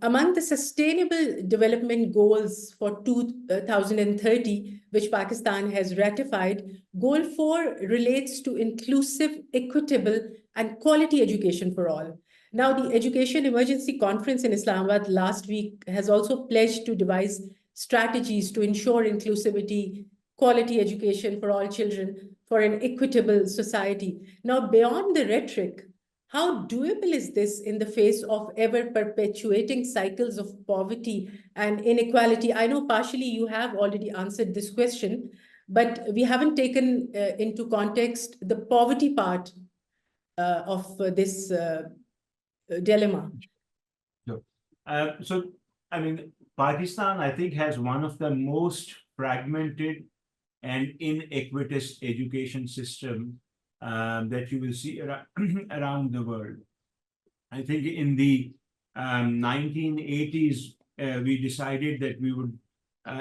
among the Sustainable Development Goals for 2030, which Pakistan has ratified, Goal 4 relates to inclusive, equitable, and quality education for all. Now, the Education Emergency Conference in Islamabad last week has also pledged to devise strategies to ensure inclusivity, quality education for all children, for an equitable society. Now, beyond the rhetoric, how doable is this in the face of ever perpetuating cycles of poverty and inequality? I know partially you have already answered this question, but we haven't taken into context the poverty part of this dilemma. Sure. So, I mean, Pakistan, I think, has one of the most fragmented and inequitous education system that you will see around the world. I think in the 1980s, we decided that we would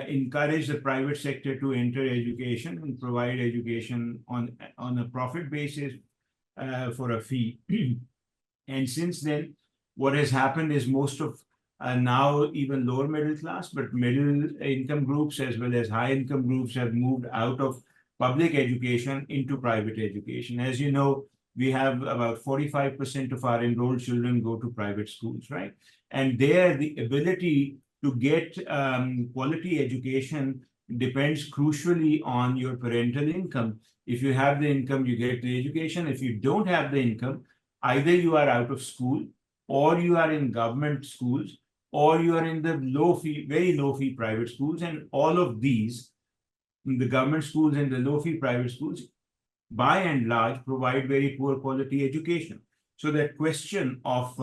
encourage the private sector to enter education and provide education on a profit basis for a fee. And since then, what has happened is most of now even lower middle class, but middle income groups as well as high income groups have moved out of public education into private education. As you know, we have about 45% of our enrolled children go to private schools, right? And there, the ability to get quality education depends crucially on your parental income. If you have the income, you get the education. If you don't have the income, either you are out of school, or you are in government schools, or you are in the low fee, very low fee private schools. And all of these, the government schools and the low fee private schools, by and large, provide very poor quality education. So that question of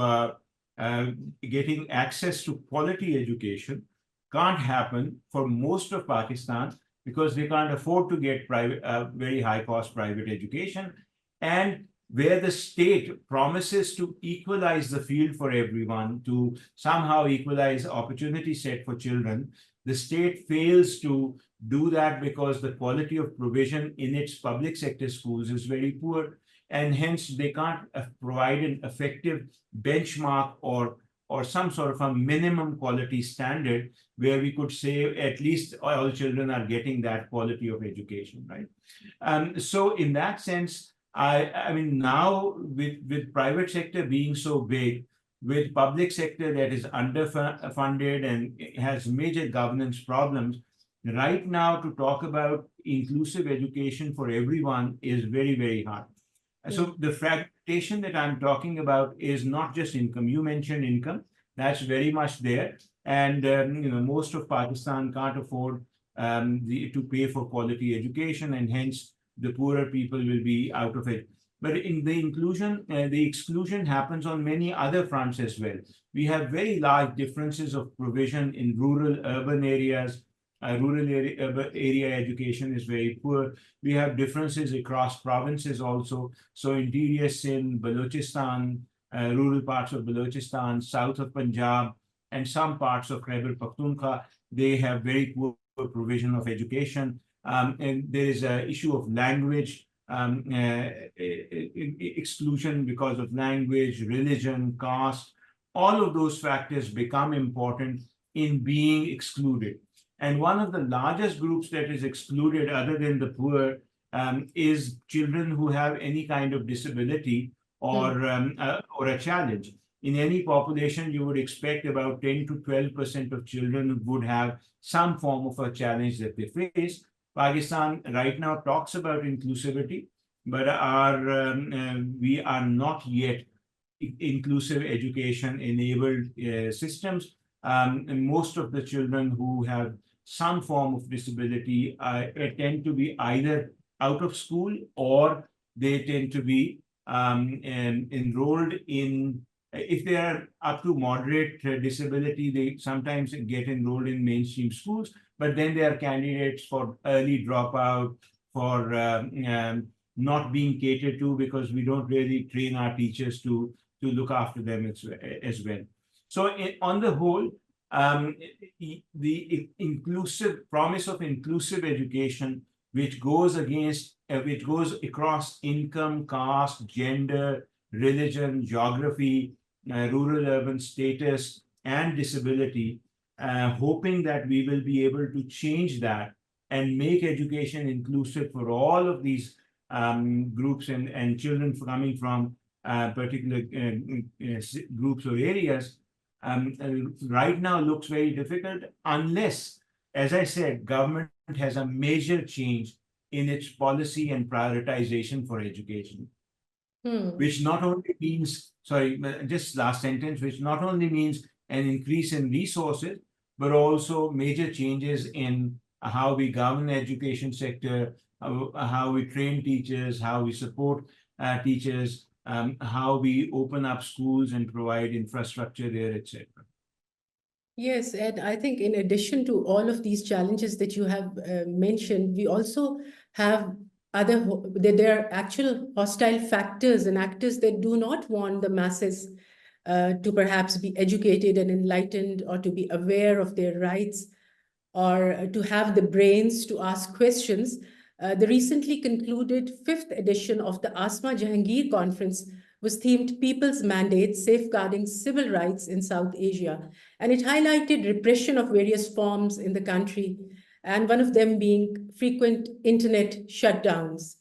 getting access to quality education can't happen for most of Pakistan because they can't afford to get private, very high cost private education. And where the state promises to equalize the field for everyone, to somehow equalize opportunity set for children, the state fails to do that because the quality of provision in its public sector schools is very poor, and hence they can't provide an effective benchmark or some sort of a minimum quality standard where we could say at least all children are getting that quality of education, right? So in that sense, I mean, now with private sector being so big, with public sector that is underfunded and has major governance problems, right now to talk about inclusive education for everyone is very, very hard. So the fragmentation that I'm talking about is not just income. You mentioned income, that's very much there. And most of Pakistan can't afford to pay for quality education, and hence the poorer people will be out of it. But in the inclusion, the exclusion happens on many other fronts as well. We have very large differences of provision in rural, urban areas. Rural area education is very poor. We have differences across provinces also. So interior Sindh, Balochistan, rural parts of Balochistan, south of Punjab, and some parts of Khyber Pakhtunkhwa, they have very poor provision of education. And there is an issue of language exclusion because of language, religion, caste. All of those factors become important in being excluded. And one of the largest groups that is excluded, other than the poor, is children who have any kind of disability or a challenge. In any population, you would expect about 10 to 12% of children would have some form of a challenge that they face. Pakistan right now talks about inclusivity, but we are not yet inclusive education enabled systems. And most of the children who have some form of disability tend to be either out of school, or they tend to be enrolled in, if they are up to moderate disability, they sometimes get enrolled in mainstream schools, but then they are candidates for early dropout, for not being catered to because we don't really train our teachers to look after them as well. So on the whole, the inclusive promise of inclusive education, which goes across income, caste, gender, religion, geography, rural urban status, and disability, hoping that we will be able to change that and make education inclusive for all of these groups and children coming from particular groups or areas, right now looks very difficult unless, as I said, government has a major change in its policy and prioritization for education, which not only means, sorry, just last sentence, which not only means an increase in resources, but also major changes in how we govern the education sector, how we train teachers, how we support teachers, how we open up schools and provide infrastructure there, etc. Yes, and I think in addition to all of these challenges that you have mentioned, we also have there are actual hostile factors and actors that do not want the masses to perhaps be educated and enlightened, or to be aware of their rights, or to have the brains to ask questions. The recently concluded fifth edition of the Asma Jahangir Conference was themed People's Mandate, Safeguarding Civil Rights in South Asia. And it highlighted repression of various forms in the country, and one of them being frequent internet shutdowns.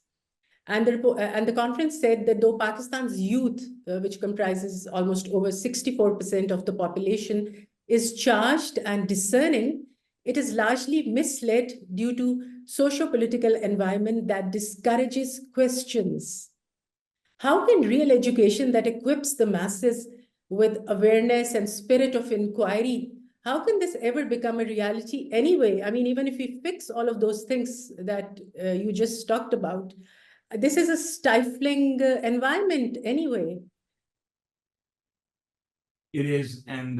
And the conference said that though Pakistan's youth, which comprises almost over 64% of the population, is charged and discerning, it is largely misled due to socio-political environment that discourages questions. How can real education that equips the masses with awareness and spirit of inquiry, how can this ever become a reality anyway? I mean, even if we fix all of those things that you just talked about, this is a stifling environment anyway. It is, and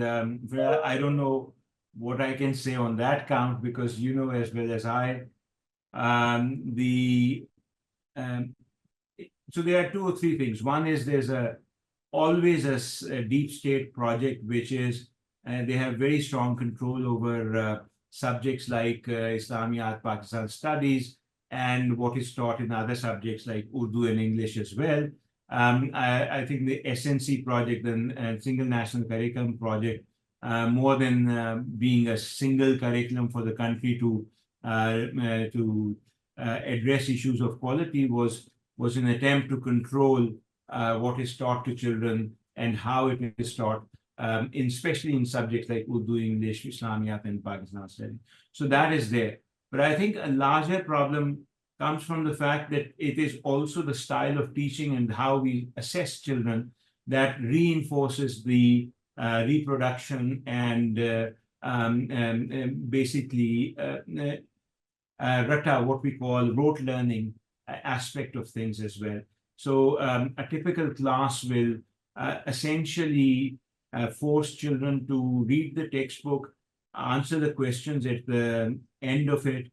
well, I don't know what I can say on that count, because you know as well as I, so there are two or three things. One is there's always a deep state project, which is they have very strong control over subjects like Islamiyat, Pakistan studies, and what is taught in other subjects like Urdu and English as well. I think the SNC project and Single National Curriculum project, more than being a single curriculum for the country to address issues of quality, was an attempt to control what is taught to children and how it is taught, especially in subjects like Urdu, English, Islamiyat, and Pakistan studies. So that is there. But I think a larger problem comes from the fact that it is also the style of teaching and how we assess children that reinforces the reproduction and basically rata, what we call rote learning aspect of things as well. So a typical class will essentially force children to read the textbook, answer the questions at the end of it,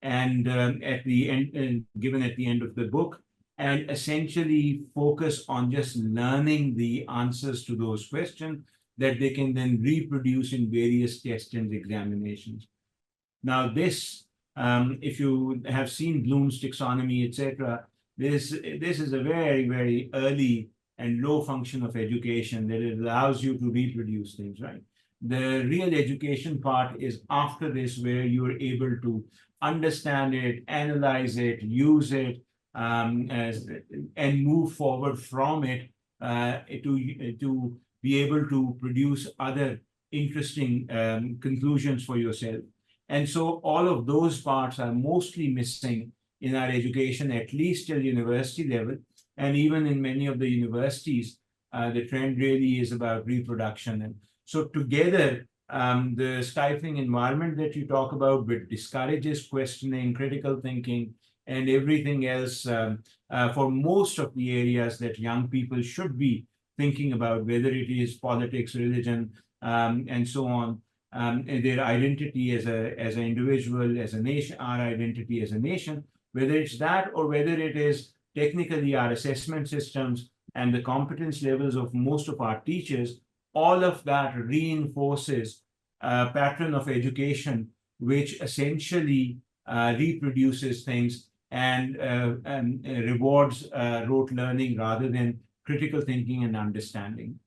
and at the end, given at the end of the book, and essentially focus on just learning the answers to those questions that they can then reproduce in various tests and examinations. Now, this, if you have seen Bloom's taxonomy, etc., this is a very, very early and low function of education that it allows you to reproduce things, right? The real education part is after this, where you are able to understand it, analyze it, use it, and move forward from it to be able to produce other interesting conclusions for yourself. And so all of those parts are mostly missing in our education, at least till university level. And even in many of the universities, the trend really is about reproduction. And so together, the stifling environment that you talk about, which discourages questioning, critical thinking, and everything else for most of the areas that young people should be thinking about, whether it is politics, religion, and so on, their identity as an individual, as a nation, our identity as a nation, whether it's that or whether it is technically our assessment systems and the competence levels of most of our teachers, all of that reinforces a pattern of education which essentially reproduces things and rewards rote learning rather than critical thinking and understanding.